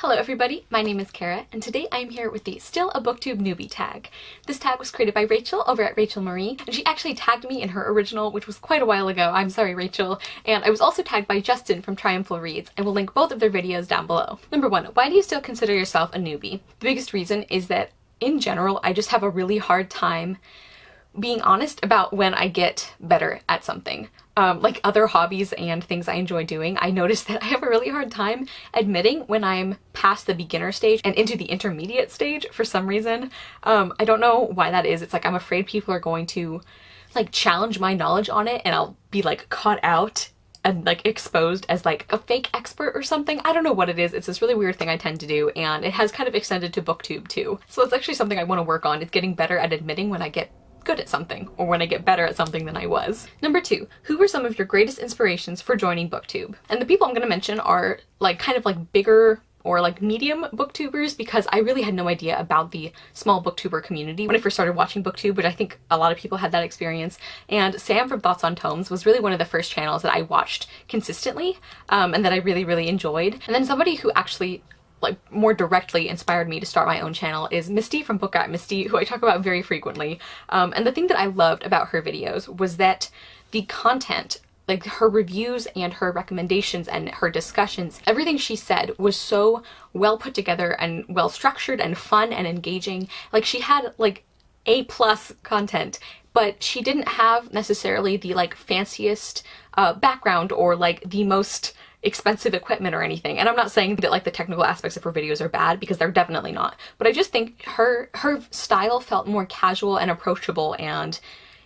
Hello everybody, my name is Kara, and today I'm here with the Still a BookTube Newbie tag. This tag was created by Rachel over at Rachel Marie, and she actually tagged me in her original, which was quite a while ago. I'm sorry, Rachel. And I was also tagged by Justin from Triumphal Reads, and we'll link both of their videos down below. Number 1, why do you still consider yourself a newbie? The biggest reason is that, in general, I just have a really hard time being honest about when I get better at something. Like other hobbies and things I enjoy doing, I notice that I have a really hard time admitting when I'm past the beginner stage and into the intermediate stage for some reason. I don't know why that is. It's like I'm afraid people are going to like challenge my knowledge on it and I'll be like caught out and like exposed as like a fake expert or something. I don't know what it is. It's this really weird thing I tend to do, and it has kind of extended to BookTube too. So it's actually something I want to work on. It's getting better at admitting when I get good at something, or when I get better at something than I was. Number 2, who were some of your greatest inspirations for joining BookTube? And the people I'm going to mention are like kind of like bigger or like medium booktubers, because I really had no idea about the small booktuber community when I first started watching BookTube, but I think a lot of people had that experience. And Sam from Thoughts on Tomes was really one of the first channels that I watched consistently, and that I really enjoyed. And then somebody who actually like more directly inspired me to start my own channel is Misty from Book Misty, who I talk about very frequently. And the thing that I loved about her videos was that the content, like her reviews and her recommendations and her discussions, everything she said was so well put together and well structured and fun and engaging. Like she had like A+ content, but she didn't have necessarily the like fanciest background or like the most expensive equipment or anything. And I'm not saying that like the technical aspects of her videos are bad, because they're definitely not. But I just think her style felt more casual and approachable and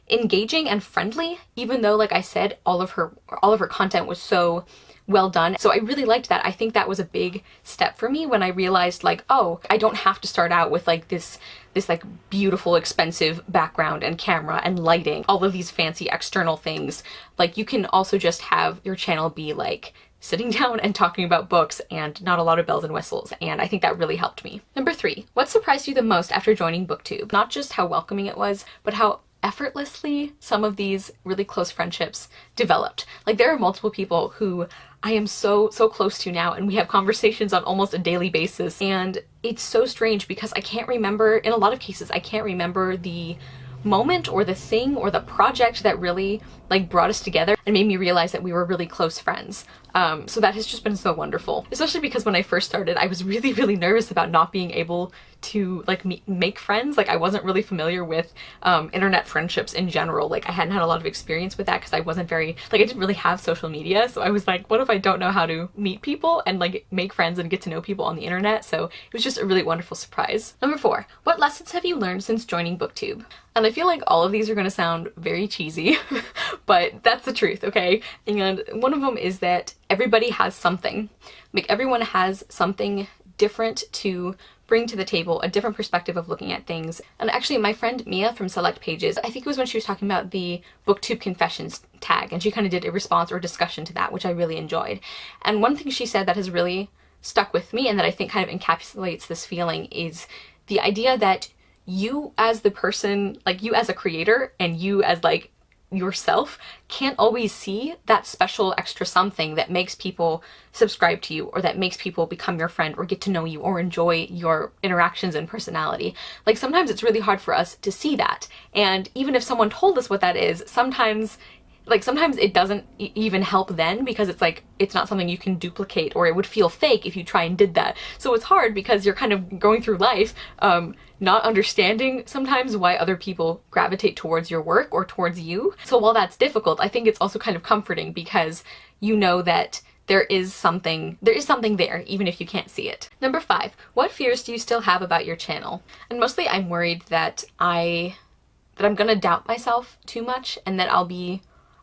engaging and friendly, even though, like I said, all of her content was so well done. So I really liked that. I think that was a big step for me when I realized like, oh, I don't have to start out with like this like beautiful expensive background and camera and lighting, all of these fancy external things. Like you can also just have your channel be like sitting down and talking about books and not a lot of bells and whistles, and I think that really helped me. Number 3, what surprised you the most after joining BookTube? Not just how welcoming it was, but how effortlessly some of these really close friendships developed. Like there are multiple people who I am so close to now, and we have conversations on almost a daily basis, and it's so strange because I can't remember, in a lot of cases, I can't remember the moment or the thing or the project that really like brought us together and made me realize that we were really close friends. So that has just been so wonderful, especially because when I first started I was really nervous about not being able to like make friends. Like I wasn't really familiar with internet friendships in general. Like I hadn't had a lot of experience with that because I wasn't very, like I didn't really have social media, so I was like, what if I don't know how to meet people and like make friends and get to know people on the internet? So it was just a really wonderful surprise. Number 4, what lessons have you learned since joining BookTube? And I feel like all of these are going to sound very cheesy, but that's the truth, okay? And one of them is that everybody has something. Like everyone has something different to bring to the table, a different perspective of looking at things. And actually my friend Mia from Select Pages, I think it was when she was talking about the BookTube Confessions tag, and she kind of did a response or discussion to that, which I really enjoyed. And one thing she said that has really stuck with me and that I think kind of encapsulates this feeling is the idea that you as the person, like you as a creator and you as like yourself, can't always see that special extra something that makes people subscribe to you, or that makes people become your friend or get to know you or enjoy your interactions and personality. Like sometimes it's really hard for us to see that, and even if someone told us what that is, sometimes it doesn't even help then, because it's like it's not something you can duplicate, or it would feel fake if you try and did that. So it's hard because you're kind of going through life not understanding sometimes why other people gravitate towards your work or towards you. So while that's difficult, I think it's also kind of comforting because you know that there is something there, even if you can't see it. Number 5, what fears do you still have about your channel? And mostly I'm worried that I'm gonna doubt myself too much, and that I'll be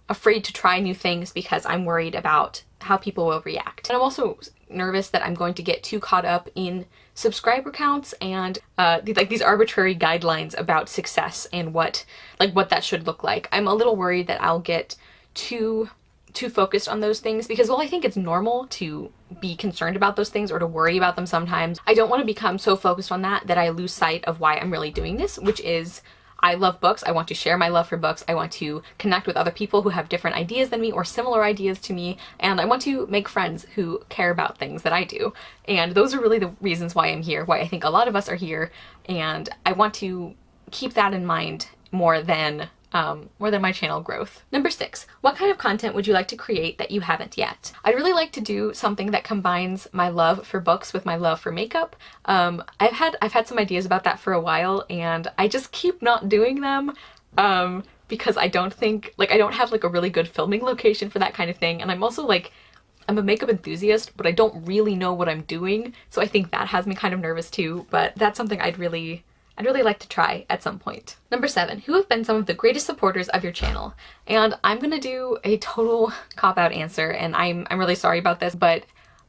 afraid to try new things because I'm worried about how people will react. And I'm also nervous that I'm going to get too caught up in subscriber counts and these arbitrary guidelines about success and what that should look like. I'm a little worried that I'll get too focused on those things, because while I think it's normal to be concerned about those things or to worry about them sometimes, I don't want to become so focused on that I lose sight of why I'm really doing this, which is I love books. I want to share my love for books. I want to connect with other people who have different ideas than me or similar ideas to me. And I want to make friends who care about things that I do. And those are really the reasons why I'm here, why I think a lot of us are here. And I want to keep that in mind more than my channel growth. Number 6, what kind of content would you like to create that you haven't yet? I'd really like to do something that combines my love for books with my love for makeup. I've had some ideas about that for a while, and I just keep not doing them because I don't have like a really good filming location for that kind of thing. And I'm also like, I'm a makeup enthusiast, but I don't really know what I'm doing. So I think that has me kind of nervous too, but that's something I'd really like to try at some point. Number 7, who have been some of the greatest supporters of your channel? And I'm gonna do a total cop-out answer, and I'm really sorry about this, but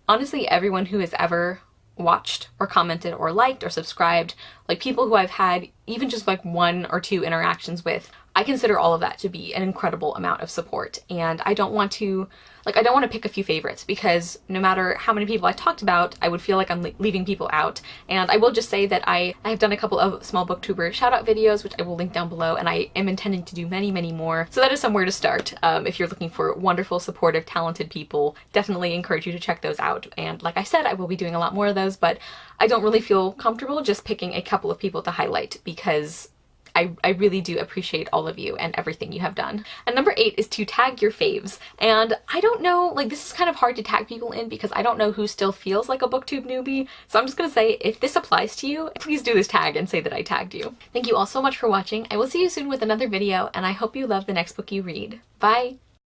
honestly, everyone who has ever watched or commented or liked or subscribed, like people who I've had even just like 1 or 2 interactions with, I consider all of that to be an incredible amount of support. And I don't want to pick a few favorites, because no matter how many people I talked about, I would feel like I'm leaving people out. And I will just say that I have done a couple of small booktuber shout out videos, which I will link down below, and I am intending to do many, many more. So that is somewhere to start. If you're looking for wonderful, supportive, talented people, definitely encourage you to check those out. And like I said, I will be doing a lot more of those, but I don't really feel comfortable just picking a couple of people to highlight, because I really do appreciate all of you and everything you have done. And number 8 is to tag your faves. And I don't know, like this is kind of hard to tag people in because I don't know who still feels like a BookTube newbie. So I'm just gonna say, if this applies to you, please do this tag and say that I tagged you. Thank you all so much for watching. I will see you soon with another video, and I hope you love the next book you read. Bye!